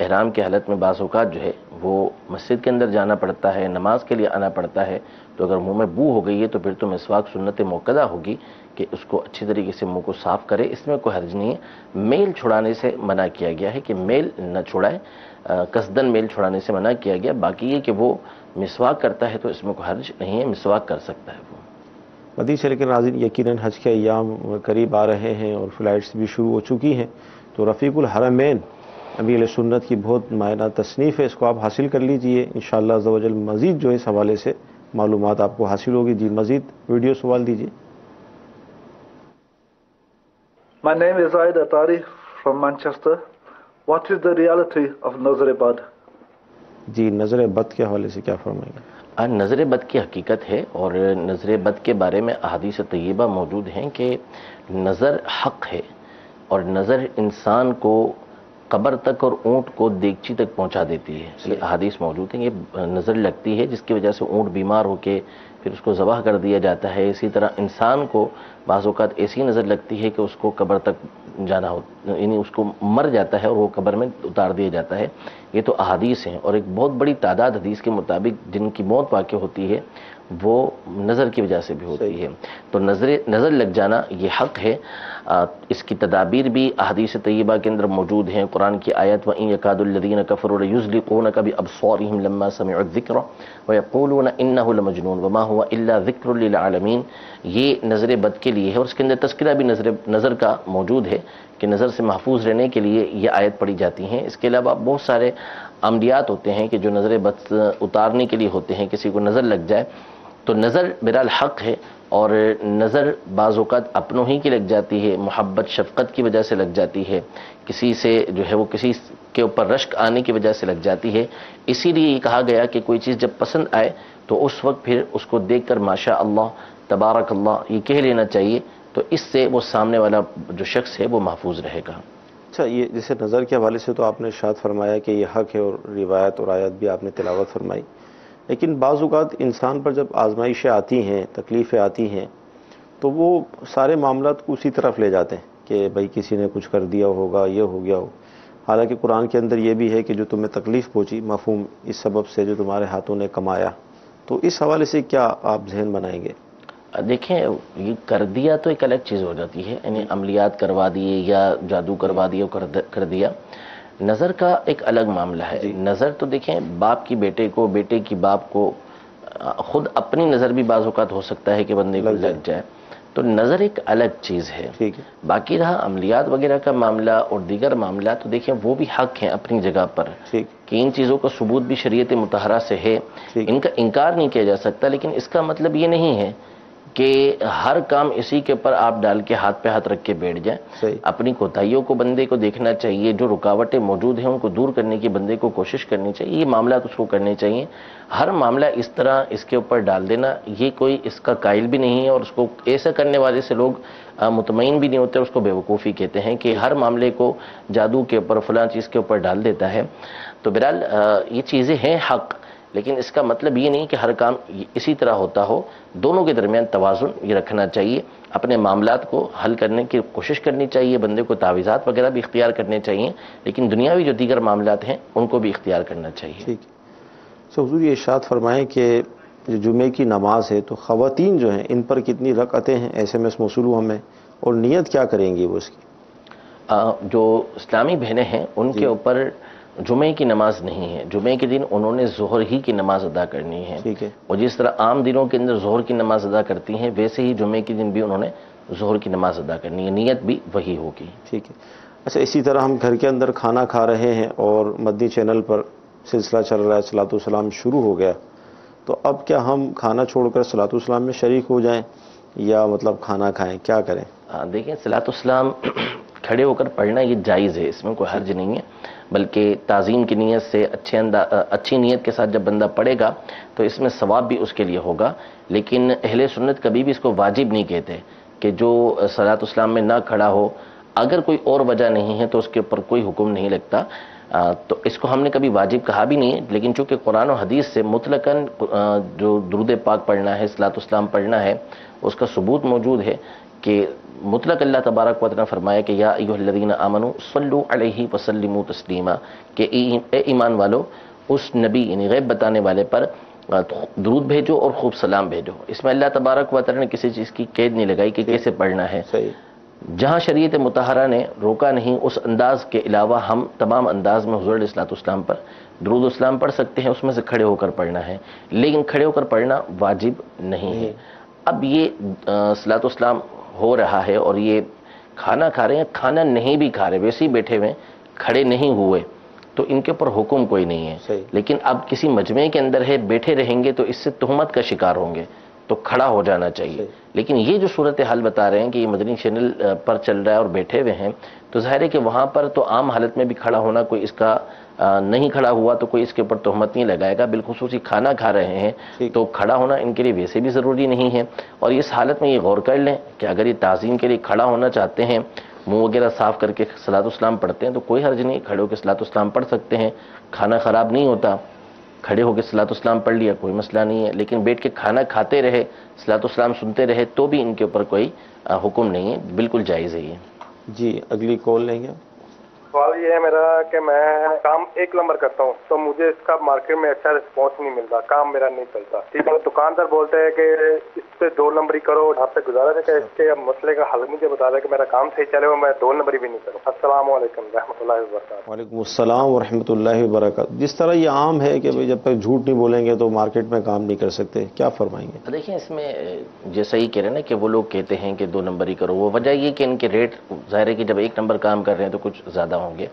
احرام کی حالت میں بعض اوقات جو ہے وہ مسجد کے اندر جانا پڑتا ہے، نماز کے لیے آنا پڑتا ہے، تو اگر منہ میں بو ہو گئی ہے تو پھر تو مسواک سنت موقدہ ہوگی کہ اس کو اچھی طریقے سے منہ کو صاف کرے، اس میں کوئی حرج نہیں ہے۔ میل چھڑانے سے منع کیا گیا ہے کہ میل نہ چھڑائے، قصدن میل چھڑانے سے منع کیا گیا، باقی یہ کہ وہ مسواک کرتا ہے تو اس میں کوئی حرج نہیں ہے، مسواک کر سکتا ہے وہ۔ مدنی چینل کے ناظرین، یقیناً حج کے ایام قریب آ رہے ہیں اور فلائٹس بھی شروع ہو چکی ہیں، تو رفیق الحرمین امیر اہل سنت کی بہت معنی تصنیف ہے، اس کو آپ حاصل کر لیجئے، انشاءاللہ عز و جل مزید جو ہے اس حوالے سے معلومات آپ کو حاصل ہوگی۔ جی مزید ویڈیو سوال دیجئے۔ My name is Zaid Atari from Manchester. What is the reality of Nazar Bad? جی نظر بد کے حوالے سے کیا فرمائیں گے؟ نظر بد کی حقیقت ہے، اور نظر بد کے بارے میں احادیث طیبہ موجود ہیں کہ نظر حق ہے، اور نظر انسان کو قبر تک اور اونٹ کو دیگچی تک پہنچا دیتی ہے۔ یہ احادیث موجود ہیں، یہ نظر لگتی ہے جس کی وجہ سے اونٹ بیمار ہو کے پھر اس کو ذبح کر دیا جاتا ہے۔ اسی طرح انسان کو بعض اوقات ایسی نظر لگتی ہے کہ اس کو قبر تک جانا ہو، یعنی اس کو مر جاتا ہے اور وہ قبر میں اتار دیا جاتا ہے۔ یہ تو احادیث ہیں، اور ایک بہت بڑی تعداد حدیث کے مطابق جن کی موت واقع ہوتی ہے وہ نظر کی وجہ سے بھی ہوتی ہے۔ تو نظر لگ جانا یہ حق ہے۔ اس کی تدابیر بھی احادیث طیبہ کے اندر موجود ہیں۔ قرآن کی آیت وَإِن يَكَادُ الَّذِينَ كَفَرُوا لَيُزْلِقُونَكَ بِأَبْصَارِهِمْ لَمَّا سَمِعُوا الذِّكْرَ وَيَقُولُونَ إِنَّهُ لَمَجْنُونٌ وَمَا هُوَ إِلَّا ذِكْرٌ لِلْعَالَمِينَ۔ یہ نظر بد کے لیے ہے، اور اس کے اندر تذکرہ بھی نظر کا موجود ہے کہ نظر سے محفوظ رہنے کے لیے یہ آیت پڑھی جاتی ہیں۔ اس کے علاوہ بہت سارے عملیات ہوتے ہیں کہ جو نظر بد اتارنے کے لیے ہوتے ہیں، کسی کو نظر لگ جائے تو نظر بہرحال حق ہے، اور نظر بعض اوقات اپنوں ہی کی لگ جاتی ہے، محبت شفقت کی وجہ سے لگ جاتی ہے، کسی سے جو ہے وہ کسی کے اوپر رشک آنے کی وجہ سے لگ جاتی ہے۔ اسی لیے یہ کہا گیا کہ کوئی چیز جب پسند آئے تو اس وقت پھر اس کو دیکھ کر ماشاء اللہ تبارک اللہ یہ کہہ لینا چاہیے، تو اس سے وہ سامنے والا جو شخص ہے وہ محفوظ رہے گا۔ اچھا، یہ جیسے نظر کے حوالے سے تو آپ نے ارشاد فرمایا کہ یہ حق ہے، اور روایت اور آیت بھی آپ نے تلاوت فرمائی، لیکن بعض اوقات انسان پر جب آزمائشیں آتی ہیں، تکلیفیں آتی ہیں، تو وہ سارے معاملات کو اسی طرف لے جاتے ہیں کہ بھئی کسی نے کچھ کر دیا ہوگا، یہ ہو گیا ہو، حالانکہ قرآن کے اندر یہ بھی ہے کہ جو تمہیں تکلیف پہنچی مفہوم اس سبب سے جو تمہارے ہاتھوں نے کمایا، تو اس حوالے سے کیا آپ ذہن بنائیں گے؟ دیکھیں، یہ کر دیا تو ایک الگ چیز ہو جاتی ہے، یعنی عملیات کروا دیے یا جادو کروا دیا کر دیا۔ نظر کا ایک الگ معاملہ ہے۔ نظر تو دیکھیں، باپ کی بیٹے کو، بیٹے کی باپ کو، خود اپنی نظر بھی بعض اوقات ہو سکتا ہے کہ بندے کو لگ جائے، تو نظر ایک الگ چیز ہے۔ باقی رہا عملیات وغیرہ کا معاملہ اور دیگر معاملات، تو دیکھیں وہ بھی حق ہیں اپنی جگہ پر، کہ ان چیزوں کا ثبوت بھی شریعت مطہرہ سے ہے، ان کا انکار نہیں کیا جا سکتا، لیکن اس کا مطلب یہ نہیں ہے کہ ہر کام اسی کے اوپر آپ ڈال کے ہاتھ پہ ہاتھ رکھ کے بیٹھ جائیں۔ اپنی کوتاہیوں کو بندے کو دیکھنا چاہیے، جو رکاوٹیں موجود ہیں ان کو دور کرنے کی بندے کو کوشش کرنی چاہیے، یہ معاملات اس کو کرنے چاہیے۔ ہر معاملہ اس طرح اس کے اوپر ڈال دینا یہ کوئی اس کا قائل بھی نہیں ہے، اور اس کو ایسا کرنے والے سے لوگ مطمئن بھی نہیں ہوتے، اس کو بیوقوفی کہتے ہیں کہ ہر معاملے کو جادو کے اوپر فلاں چیز کے اوپر ڈال دیتا ہے۔ تو بہرحال یہ چیزیں ہیں حق، لیکن اس کا مطلب یہ نہیں کہ ہر کام اسی طرح ہوتا ہو، دونوں کے درمیان توازن یہ رکھنا چاہیے، اپنے معاملات کو حل کرنے کی کوشش کرنی چاہیے، بندے کو تعویذات وغیرہ بھی اختیار کرنے چاہیے، لیکن دنیاوی جو دیگر معاملات ہیں ان کو بھی اختیار کرنا چاہیے۔ ٹھیک ہے۔ حضور یہ ارشاد فرمائیں کہ جو جمعے کی نماز ہے تو خواتین جو ہیں ان پر کتنی رکعتیں ہیں SMS موصولو ہمیں، اور نیت کیا کریں گی وہ اس کی؟ جو اسلامی بہنیں ہیں ان کے اوپر جمعے کی نماز نہیں ہے، جمعے کے دن انہوں نے ظہر ہی کی نماز ادا کرنی ہے، اور جس طرح عام دنوں کے اندر ظہر کی نماز ادا کرتی ہیں ویسے ہی جمعے کے دن بھی انہوں نے ظہر کی نماز ادا کرنی ہے، نیت بھی وہی ہوگی۔ ٹھیک ہے۔ اچھا، اسی طرح ہم گھر کے اندر کھانا کھا رہے ہیں اور مدنی چینل پر سلسلہ چل رہا ہے، صلاۃ والسلام شروع ہو گیا، تو اب کیا ہم کھانا چھوڑ کر صلاۃ والسلام میں شریک ہو جائیں یا مطلب کھانا کھائیں، کیا کریں؟ دیکھیں، صلاۃ والسلام کھڑے ہو کر پڑھنا یہ جائز ہے، اس میں کوئی حرج نہیں ہے، بلکہ تعظیم کی نیت سے اچھی نیت کے ساتھ جب بندہ پڑھے گا تو اس میں ثواب بھی اس کے لیے ہوگا، لیکن اہل سنت کبھی بھی اس کو واجب نہیں کہتے کہ جو صلاۃ والسلام میں نہ کھڑا ہو، اگر کوئی اور وجہ نہیں ہے تو اس کے اوپر کوئی حکم نہیں لگتا، تو اس کو ہم نے کبھی واجب کہا بھی نہیں ہے، لیکن چونکہ قرآن و حدیث سے مطلقاً جو درود پاک پڑھنا ہے، صلاۃ والسلام پڑھنا ہے، اس کا ثبوت موجود ہے کہ مطلق اللہ تبارک و تعالی نے فرمایا کہ یا ایھا آمنو صلو علیہ وسلموا تسلیما، کہ اے ایمان والو اس نبی یعنی غیب بتانے والے پر درود بھیجو اور خوب سلام بھیجو۔ اس میں اللہ تبارک و تعالی نے کسی چیز کی قید نہیں لگائی کہ کیسے پڑھنا ہے۔ جہاں شریعت مطہرہ نے روکا نہیں اس انداز کے علاوہ ہم تمام انداز میں حضور علیہ الصلوۃ والسلام پر درود و اسلام پڑھ سکتے ہیں، اس میں سے کھڑے ہو کر پڑھنا ہے، لیکن کھڑے ہو کر پڑھنا واجب نہیں ہے۔ اب یہ صلوۃ والسلام ہو رہا ہے اور یہ کھانا کھا رہے ہیں، کھانا نہیں بھی کھا رہے، ویسے ہی بیٹھے ہوئے کھڑے نہیں ہوئے، تو ان کے اوپر حکم کوئی نہیں ہے۔ لیکن اب کسی مجمع کے اندر ہے، بیٹھے رہیں گے تو اس سے تہمت کا شکار ہوں گے، تو کھڑا ہو جانا چاہیے۔ لیکن یہ جو صورتحال بتا رہے ہیں کہ یہ مدنی چینل پر چل رہا ہے اور بیٹھے ہوئے ہیں، تو ظاہر ہے کہ وہاں پر تو عام حالت میں بھی کھڑا ہونا کوئی اس کا نہیں کھڑا ہوا تو کوئی اس کے اوپر تہمت نہیں لگائے گا، بالخصوصی کھانا کھا رہے ہیں تو کھڑا ہونا ان کے لیے ویسے بھی ضروری نہیں ہے۔ اور اس حالت میں یہ غور کر لیں کہ اگر یہ تعظیم کے لیے کھڑا ہونا چاہتے ہیں، منہ وغیرہ صاف کر کے صلاۃ والسلام پڑھتے ہیں تو کوئی حرج نہیں، کھڑے ہو کے صلاۃ والسلام پڑھ سکتے ہیں، کھانا خراب نہیں ہوتا، کھڑے ہو کے صلاۃ والسلام پڑھ لیا کوئی مسئلہ نہیں ہے۔ لیکن بیٹھ کے کھانا کھاتے رہے، صلاۃ والسلام سنتے رہے تو بھی ان کے اوپر کوئی حکم نہیں ہے، بالکل جائز ہے یہ۔ جی اگلی کال لیں گے۔ سوال یہ ہے میرا کہ میں کام 1 نمبر کرتا ہوں تو مجھے اس کا مارکیٹ میں اچھا رسپانس نہیں ملتا، کام میرا نہیں چلتا، ٹھیک ہے۔ دکاندار بولتے ہیں کہ اس پہ 2 نمبری کرو، آپ سے گزارا ہے کہ اس کے مسئلے کا حل مجھے بتا دیں کہ میرا کام صحیح چلے اور میں 2 نمبری بھی نہیں کروں۔ السلام علیکم رحمۃ اللہ وبرکاتہ۔ وعلیکم السلام ورحمۃ اللہ وبرکاتہ۔ جس طرح یہ عام ہے کہ جب تک جھوٹ نہیں بولیں گے تو مارکیٹ میں کام نہیں کر سکتے، کیا فرمائیں گے؟ دیکھیں اس میں جیسا ہی کہہ رہے ہیں نا کہ وہ لوگ کہتے ہیں کہ 2 نمبر ہی کرو، وہ وجہ یہ کہ ان کے ریٹ ظاہر ہے کہ جب 1 نمبر کام کر رہے ہیں تو کچھ زیادہ ہوں گے۔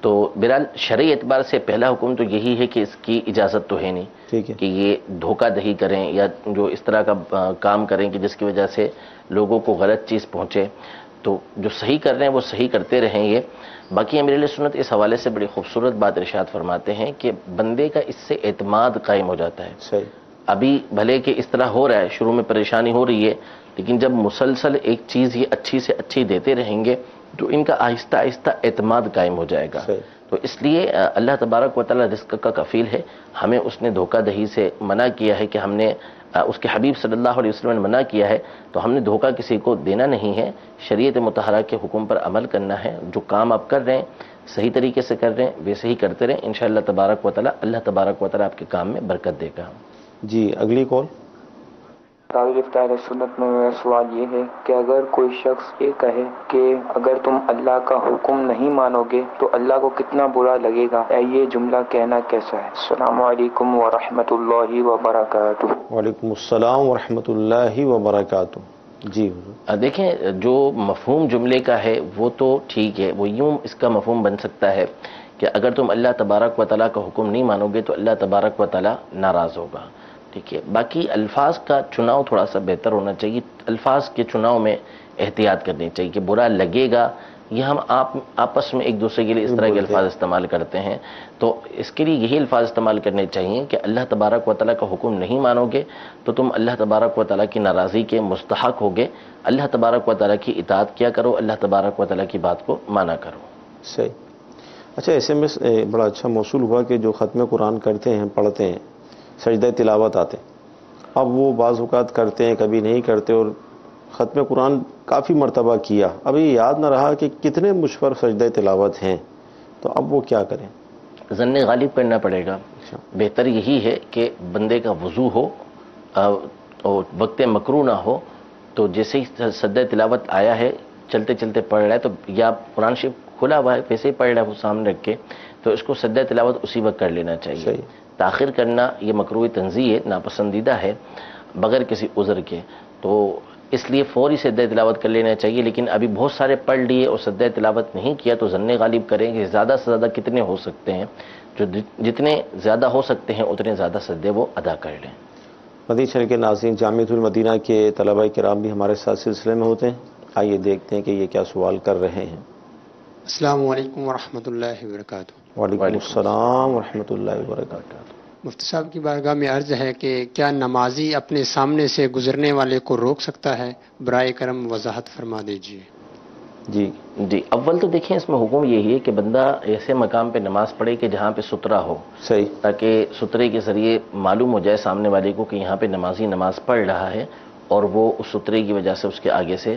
تو بہرحال شرعی اعتبار سے پہلا حکم تو یہی ہے کہ اس کی اجازت تو ہے نہیں کہ یہ دھوکہ دہی کریں یا جو اس طرح کا کام کریں کہ جس کی وجہ سے لوگوں کو غلط چیز پہنچے۔ تو جو صحیح کر رہے ہیں وہ صحیح کرتے رہیں یہ۔ باقی امیر علیہ سنت اس حوالے سے بڑی خوبصورت بات ارشاد فرماتے ہیں کہ بندے کا اس سے اعتماد قائم ہو جاتا ہے۔ ابھی بھلے کہ اس طرح ہو رہا ہے، شروع میں پریشانی ہو رہی ہے، لیکن جب مسلسل ایک چیز یہ اچھی سے اچھی دیتے رہیں گے تو ان کا آہستہ آہستہ اعتماد قائم ہو جائے گا۔ تو اس لیے اللہ تبارک و تعالی رزق کا کفیل ہے، ہمیں اس نے دھوکہ دہی سے منع کیا ہے کہ ہم نے اس کے حبیب صلی اللہ علیہ وسلم نے منع کیا ہے، تو ہم نے دھوکہ کسی کو دینا نہیں ہے، شریعت مطہرہ کے حکم پر عمل کرنا ہے۔ جو کام آپ کر رہے ہیں صحیح طریقے سے کر رہے ہیں ویسے ہی کرتے رہیں، انشاءاللہ تبارک و تعالی اللہ تبارک و تعالی آپ کے کام میں برکت دے گا۔ جی اگلی کال۔ اہل سنت میں میرا سوال یہ ہے کہ اگر کوئی شخص یہ کہے کہ اگر تم اللہ کا حکم نہیں مانو گے تو اللہ کو کتنا برا لگے گا، یہ جملہ کہنا کیسا ہے؟ السلام علیکم ورحمۃ اللہ وبرکاتہ۔ وعلیکم السلام ورحمۃ اللہ وبرکاتہ۔ جی دیکھیں جو مفہوم جملے کا ہے وہ تو ٹھیک ہے، وہ یوں اس کا مفہوم بن سکتا ہے کہ اگر تم اللہ تبارک و تعالیٰ کا حکم نہیں مانو گے تو اللہ تبارک و تعالیٰ ناراض ہوگا، ٹھیک ہے۔ باقی الفاظ کا چناؤ تھوڑا سا بہتر ہونا چاہیے، الفاظ کے چناؤ میں احتیاط کرنی چاہیے کہ برا لگے گا، یہ ہم آپس میں ایک دوسرے کے لیے اس طرح کے الفاظ استعمال کرتے ہیں، تو اس کے لیے یہی الفاظ استعمال کرنے چاہیے کہ اللہ تبارک و تعالیٰ کا حکم نہیں مانو گے تو تم اللہ تبارک و تعالیٰ کی ناراضی کے مستحق ہوگے، اللہ تبارک و تعالیٰ کی اطاعت کیا کرو، اللہ تبارک و تعالیٰ کی بات کو مانا کرو۔ صحیح۔ اچھا ایسے میں بڑا اچھا موصول ہوا کہ جو ختم قرآن کرتے ہیں پڑھتے ہیں سجدہ تلاوت آتے ہیں، اب وہ بعض اوقات کرتے ہیں کبھی نہیں کرتے، اور ختم قرآن کافی مرتبہ کیا، اب یہ یاد نہ رہا کہ کتنے مجھ پر سجدہ تلاوت ہیں، تو اب وہ کیا کریں؟ ظن غالب کرنا پڑے گا۔ بہتر یہی ہے کہ بندے کا وضو ہو اور وقت مکروہ نہ ہو، تو جیسے ہی سجدہ تلاوت آیا ہے چلتے چلتے پڑھ رہا ہے تو یا قرآن شریف کھلا ہوا ہے ویسے ہی پڑھ رہا ہے وہ سامنے رکھ کے، تو اس کو سجدہ تلاوت اسی وقت کر لینا چاہیے۔ تاخیر کرنا یہ مکروہ تنزیہ ہے، ناپسندیدہ ہے بغیر کسی عذر کے، تو اس لیے فوری سجدہ تلاوت کر لینا چاہیے۔ لیکن ابھی بہت سارے پڑھ لیے اور سجدہ تلاوت نہیں کیا تو ظن غالب کریں کہ زیادہ سے زیادہ کتنے ہو سکتے ہیں، جو جتنے زیادہ ہو سکتے ہیں اتنے زیادہ سجدے وہ ادا کر لیں۔ مدنی چینل کے ناظرین، جامعۃ المدینہ کے طلباء کرام بھی ہمارے ساتھ سلسلے میں ہوتے ہیں، آئیے دیکھتے ہیں کہ یہ کیا سوال کر رہے ہیں۔ السلام علیکم ورحمۃ اللہ وبرکاتہ۔ وعلیکم السلام ورحمۃ اللہ وبرکاتہ۔ مفتی صاحب کی بارگاہ میں عرض ہے کہ کیا نمازی اپنے سامنے سے گزرنے والے کو روک سکتا ہے؟ برائے کرم وضاحت فرما دیجیے۔ جی اول تو دیکھیں اس میں حکم یہی ہے کہ بندہ ایسے مقام پہ نماز پڑھے کہ جہاں پہ سترا ہو، صحیح، تاکہ سترے کے ذریعے معلوم ہو جائے سامنے والے کو کہ یہاں پہ نمازی نماز پڑھ رہا ہے اور وہ اس سترے کی وجہ سے اس کے آگے سے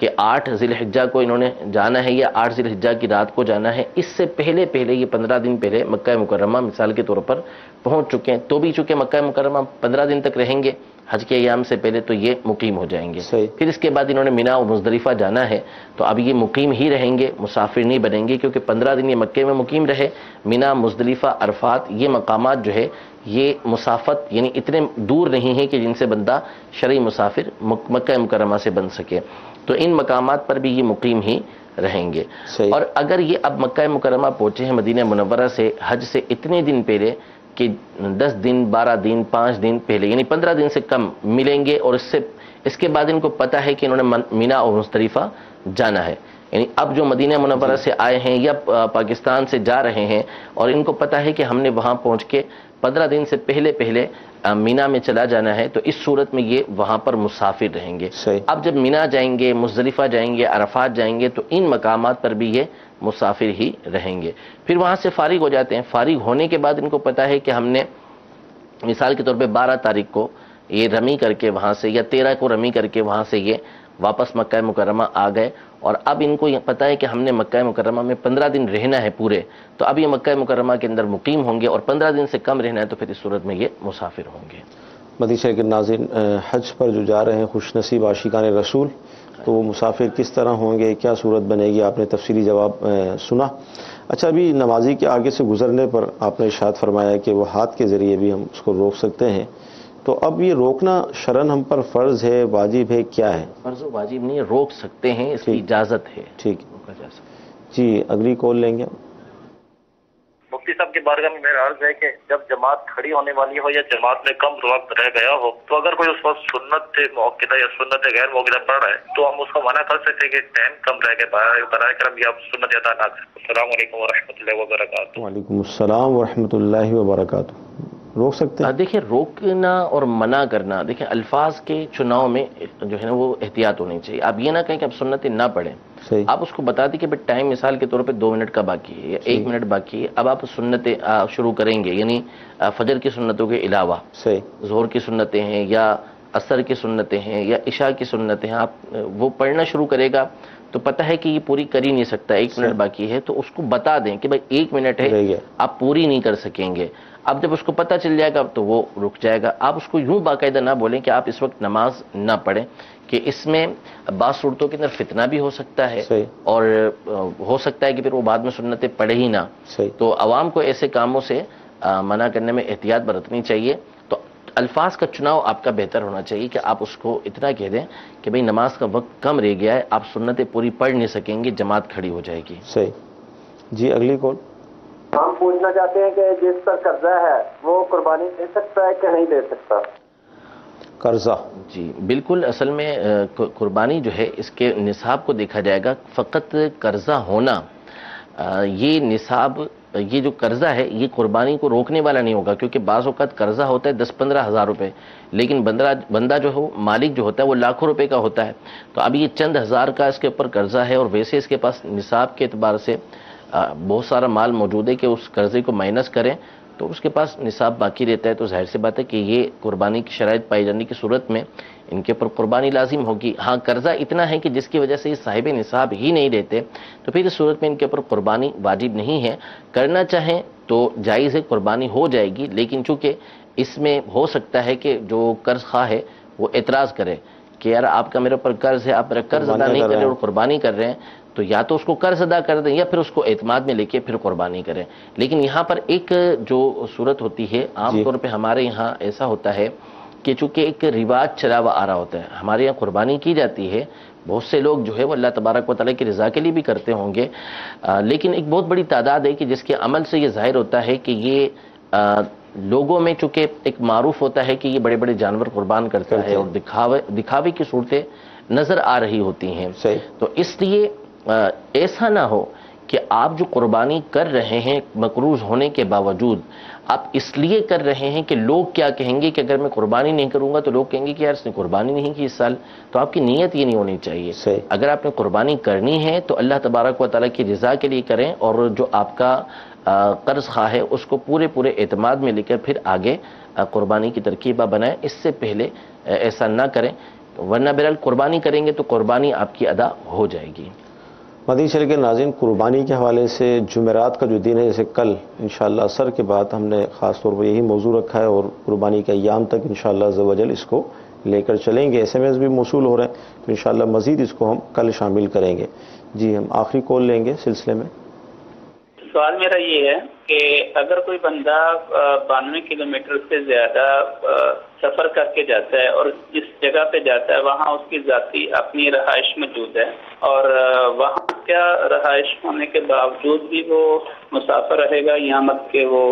کہ 8 ذی الحجہ کو انہوں نے جانا ہے یا 8 ذی الحجہ کی رات کو جانا ہے، اس سے پہلے یہ 15 دن پہلے مکہ مکرمہ مثال کے طور پر پہنچ چکے ہیں، تو بھی چونکہ مکہ مکرمہ 15 دن تک رہیں گے حج کے ایام سے پہلے، تو یہ مقیم ہو جائیں گے۔ پھر اس کے بعد انہوں نے مینا اور مزدلفہ جانا ہے، تو اب یہ مقیم ہی رہیں گے، مسافر نہیں بنیں گے، کیونکہ 15 دن یہ مکے میں مقیم رہے۔ مینا، مزدلفہ، عرفات، یہ مقامات جو ہے یہ مسافت یعنی اتنے دور نہیں ہیں کہ جن سے بندہ شرعی مسافر مکہ مکرمہ سے بن سکے، تو ان مقامات پر بھی یہ مقیم ہی رہیں گے۔ اور اگر یہ اب مکہ مکرمہ پہنچے ہیں مدینہ منورہ سے حج سے اتنے دن پہلے کہ 10 دن 12 دن 5 دن پہلے یعنی 15 دن سے کم ملیں گے، اور اس کے بعد ان کو پتہ ہے کہ انہوں نے مینا اور مزدلفہ جانا ہے، یعنی اب جو مدینہ منورہ سے آئے ہیں یا پاکستان سے جا رہے ہیں اور ان کو پتہ ہے کہ ہم نے وہاں پہنچ کے 15 دن سے پہلے مینا میں چلا جانا ہے، تو اس صورت میں یہ وہاں پر مسافر رہیں گے۔ اب جب مینا جائیں گے، مزدلفہ جائیں گے، عرفات جائیں گے، تو ان مقامات پر بھی یہ مسافر ہی رہیں گے۔ پھر وہاں سے فارغ ہو جاتے ہیں، فارغ ہونے کے بعد ان کو پتہ ہے کہ ہم نے مثال کے طور پہ 12 تاریخ کو یہ رمی کر کے وہاں سے یا 13 کو رمی کر کے وہاں سے یہ واپس مکہ مکرمہ آ گئے، اور اب ان کو یہ پتہ ہے کہ ہم نے مکہ مکرمہ میں 15 دن رہنا ہے پورے، تو اب یہ مکہ مکرمہ کے اندر مقیم ہوں گے، اور 15 دن سے کم رہنا ہے تو پھر اس صورت میں یہ مسافر ہوں گے۔ مدنی چینل کے ناظرین، حج پر جو جا رہے ہیں خوش نصیب عاشقان رسول، تو وہ مسافر کس طرح ہوں گے، کیا صورت بنے گی، آپ نے تفصیلی جواب سنا۔ اچھا، ابھی نمازی کے آگے سے گزرنے پر آپ نے ارشاد فرمایا کہ وہ ہاتھ کے ذریعے بھی ہم اس کو روک سکتے ہیں، تو اب یہ روکنا شرعاً ہم پر فرض ہے، واجب ہے، کیا ہے؟ فرض و واجب نہیں، روک سکتے ہیں، اس کی اجازت ہے۔ ٹھیک جی، اگلی کال لیں گے۔ مفتی صاحب کی بارگاہ میں میرا عرض ہے کہ جب جماعت کھڑی ہونے والی ہو یا جماعت میں کم وقت رہ گیا ہو، تو اگر کوئی اس وقت سنت موقعہ یا سنت غیر موقعہ پڑھ رہا ہے تو ہم اس کو منع کر سکتے ہیں کہ ٹائم کم رہ گیا، برائے کرم یہ آپ سنت ادا نہ کریں۔ السلام علیکم ورحمۃ اللہ وبرکاتہ۔ وعلیکم السلام ورحمۃ اللہ وبرکاتہ۔ روک سکتے ہیں؟ دیکھیں، روکنا اور منع کرنا، دیکھیں الفاظ کے چناؤ میں جو ہے نا وہ احتیاط ہونی چاہیے۔ آپ یہ نہ کہیں کہ آپ سنتیں نہ پڑھیں، آپ اس کو بتا دیں کہ ٹائم مثال کے طور پہ 2 منٹ کا باقی ہے یا 1 منٹ باقی ہے، اب آپ سنتیں شروع کریں گے، یعنی فجر کی سنتوں کے علاوہ ظہر کی سنتیں ہیں یا عصر کی سنتیں ہیں یا عشاء کی سنتیں ہیں، آپ وہ پڑھنا شروع کرے گا تو پتہ ہے کہ یہ پوری کر ہی نہیں سکتا، 1 منٹ باقی ہے، تو اس کو بتا دیں کہ بھائی 1 منٹ ہے، آپ پوری نہیں کر سکیں گے۔ اب جب اس کو پتہ چل جائے گا تو وہ رک جائے گا۔ آپ اس کو یوں باقاعدہ نہ بولیں کہ آپ اس وقت نماز نہ پڑھیں، کہ اس میں بعض صورتوں کے اندر فتنہ بھی ہو سکتا ہے، اور ہو سکتا ہے کہ پھر وہ بعد میں سنتیں پڑھے ہی نہ، تو عوام کو ایسے کاموں سے منع کرنے میں احتیاط برتنی چاہیے۔ تو الفاظ کا چناؤ آپ کا بہتر ہونا چاہیے کہ آپ اس کو اتنا کہہ دیں کہ بھئی نماز کا وقت کم رہ گیا ہے، آپ سنتیں پوری پڑھ نہیں سکیں گے، جماعت کھڑی ہو جائے گی۔ صحیح جی، اگلی کال۔ ہم پوچھنا چاہتے ہیں کہ جس پر قرضہ ہے وہ قربانی دے سکتا ہے کہ نہیں دے سکتا؟ قرضہ، جی بالکل، اصل میں قربانی جو ہے اس کے نصاب کو دیکھا جائے گا، فقط قرضہ ہونا، یہ نصاب، یہ جو قرضہ ہے یہ قربانی کو روکنے والا نہیں ہوگا، کیونکہ بعض اوقات قرضہ ہوتا ہے 10-15 ہزار روپے، لیکن بندہ جو ہے مالک جو ہوتا ہے وہ لاکھوں روپے کا ہوتا ہے، تو اب یہ چند ہزار کا اس کے اوپر قرضہ ہے، اور ویسے اس کے پاس نصاب کے اعتبار سے بہت سارا مال موجود ہے کہ اس قرضے کو مائنس کریں تو اس کے پاس نصاب باقی رہتا ہے، تو ظاہر سی بات ہے کہ یہ قربانی کی شرائط پائی جانے کی صورت میں ان کے اوپر قربانی لازم ہوگی۔ ہاں، قرضہ اتنا ہے کہ جس کی وجہ سے یہ صاحب نصاب ہی نہیں رہتے، تو پھر اس صورت میں ان کے اوپر قربانی واجب نہیں ہے، کرنا چاہیں تو جائز ہے، قربانی ہو جائے گی، لیکن چونکہ اس میں ہو سکتا ہے کہ جو قرض خواہ ہے وہ اعتراض کرے کہ یار آپ کا میرے اوپر قرض ہے، آپ میرا قرض ادا نہیں کر رہے اور قربانی کر رہے ہیں، تو یا تو اس کو قرض ادا کر دیں یا پھر اس کو اعتماد میں لے کے پھر قربانی کریں۔ لیکن یہاں پر ایک جو صورت ہوتی ہے، عام طور پہ ہمارے یہاں ایسا ہوتا ہے کہ چونکہ ایک رواج چلا ہوا آ رہا ہوتا ہے، ہمارے یہاں قربانی کی جاتی ہے، بہت سے لوگ جو ہے وہ اللہ تبارک و تعالیٰ کی رضا کے لیے بھی کرتے ہوں گے، لیکن ایک بہت بڑی تعداد ہے کہ جس کے عمل سے یہ ظاہر ہوتا ہے کہ یہ لوگوں میں چونکہ ایک معروف ہوتا ہے کہ یہ بڑے بڑے جانور قربان کرتا ہے، اور دکھاوے کی صورتیں نظر آ رہی ہوتی ہیں، تو اس لیے ایسا نہ ہو کہ آپ جو قربانی کر رہے ہیں مقروض ہونے کے باوجود آپ اس لیے کر رہے ہیں کہ لوگ کیا کہیں گے، کہ اگر میں قربانی نہیں کروں گا تو لوگ کہیں گے کہ یار اس نے قربانی نہیں کی اس سال، تو آپ کی نیت یہ نہیں ہونی چاہیے۔ اگر آپ نے قربانی کرنی ہے تو اللہ تبارک و تعالیٰ کی رضا کے لیے کریں، اور جو آپ کا قرض خواہ ہے اس کو پورے اعتماد میں لے کر پھر آگے قربانی کی ترکیبہ بنائیں، اس سے پہلے ایسا نہ کریں۔ ورنہ بہرحال قربانی کریں گے تو قربانی آپ کی ادا ہو جائے گی۔ مدنی چینل کے ناظرین، قربانی کے حوالے سے جمعرات کا جو دن ہے، جیسے کل انشاءاللہ عصر کے بعد ہم نے خاص طور پر یہی موضوع رکھا ہے اور قربانی کے ایام تک انشاءاللہ عز و جل اس کو لے کر چلیں گے۔ SMS بھی موصول ہو رہے ہیں تو انشاءاللہ مزید اس کو ہم کل شامل کریں گے۔ جی ہم آخری کال لیں گے سلسلے میں۔ سوال میرا یہ ہے کہ اگر کوئی بندہ 92 کلومیٹر سے زیادہ سفر کر کے جاتا ہے اور جس جگہ پہ جاتا ہے وہاں اس کی ذاتی اپنی رہائش موجود ہے اور وہاں کیا رہائش ہونے کے باوجود بھی وہ مسافر رہے گا یہاں تک کہ وہ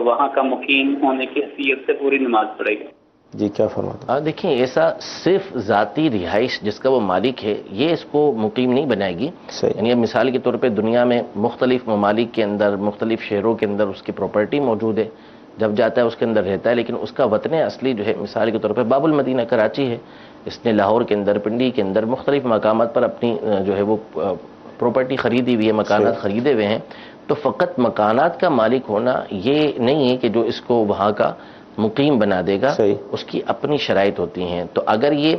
وہاں کا مقیم ہونے کی حیثیت سے پوری نماز پڑھے گا؟ جی کیا فرماتا؟ دیکھیں، ایسا صرف ذاتی رہائش جس کا وہ مالک ہے یہ اس کو مقیم نہیں بنائے گی۔ یعنی اب مثال کے طور پہ دنیا میں مختلف ممالک کے اندر، مختلف شہروں کے اندر اس کی پراپرٹی موجود ہے، جب جاتا ہے اس کے اندر رہتا ہے، لیکن اس کا وطن اصلی جو ہے مثال کے طور پہ باب المدینہ کراچی ہے، اس نے لاہور کے اندر، پنڈی کے اندر مختلف مقامات پر اپنی جو ہے وہ پراپرٹی خریدی ہوئی ہے، مکانات خریدے ہوئے ہیں، تو فقط مکانات کا مالک ہونا یہ نہیں ہے کہ جو اس کو وہاں کا مقیم بنا دے گا، اس کی اپنی شرائط ہوتی ہیں۔ تو اگر یہ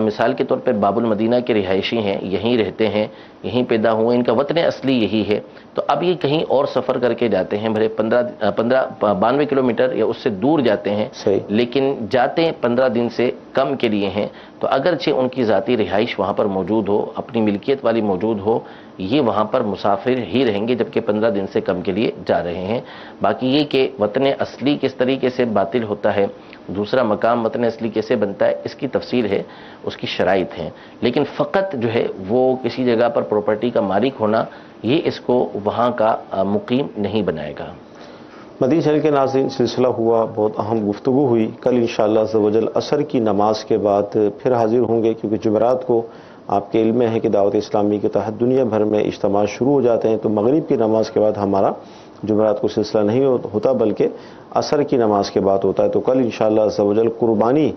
مثال کے طور پر باب المدینہ کے رہائشی ہیں، یہیں رہتے ہیں، یہیں پیدا ہوئے، ان کا وطن اصلی یہی ہے، تو اب یہ کہیں اور سفر کر کے جاتے ہیں، بھلے 92 کلومیٹر یا اس سے دور جاتے ہیں، لیکن جاتے ہیں 15 دن سے کم کے لیے ہیں، تو اگرچہ ان کی ذاتی رہائش وہاں پر موجود ہو، اپنی ملکیت والی موجود ہو، یہ وہاں پر مسافر ہی رہیں گے جبکہ 15 دن سے کم کے لیے جا رہے ہیں۔ باقی یہ کہ وطن اصلی کس طریقے سے باطل ہوتا ہے، دوسرا مقام وطن اصلی کیسے بنتا ہے، اس کی تفصیل ہے، اس کی شرائط ہیں، لیکن فقط جو ہے وہ کسی جگہ پر پراپرٹی کا مالک ہونا یہ اس کو وہاں کا مقیم نہیں بنائے گا۔ مدنی چینل کے ناظرین، سلسلہ ہوا، بہت اہم گفتگو ہوئی۔ کل انشاءاللہ عز و جل عصر کی نماز کے بعد پھر حاضر ہوں گے، کیونکہ جمعرات کو آپ کے علم میں ہے کہ دعوت اسلامی کے تحت دنیا بھر میں اجتماع شروع ہو جاتے ہیں، تو مغرب کی نماز کے بعد ہمارا جمعرات کو سلسلہ نہیں ہوتا بلکہ عصر کی نماز کے بعد ہوتا ہے۔ تو کل انشاءاللہ عز و جل قربانی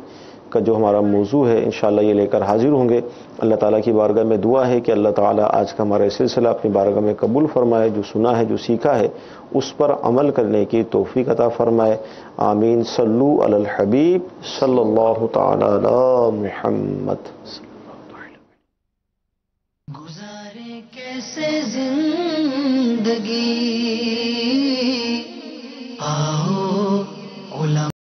کا جو ہمارا موضوع ہے انشاءاللہ یہ لے کر حاضر ہوں گے۔ اللہ تعالیٰ کی بارگاہ میں دعا ہے کہ اللہ تعالیٰ آج کا ہمارا سلسلہ اپنی بارگاہ میں قبول فرمائے، جو سنا ہے، جو سیکھا ہے، اس پر عمل کرنے کی توفیق عطا فرمائے۔ آمین۔ صلو علی الحبیب صلی اللہ تعالی علی محمد۔ گزارے کیسے زندگی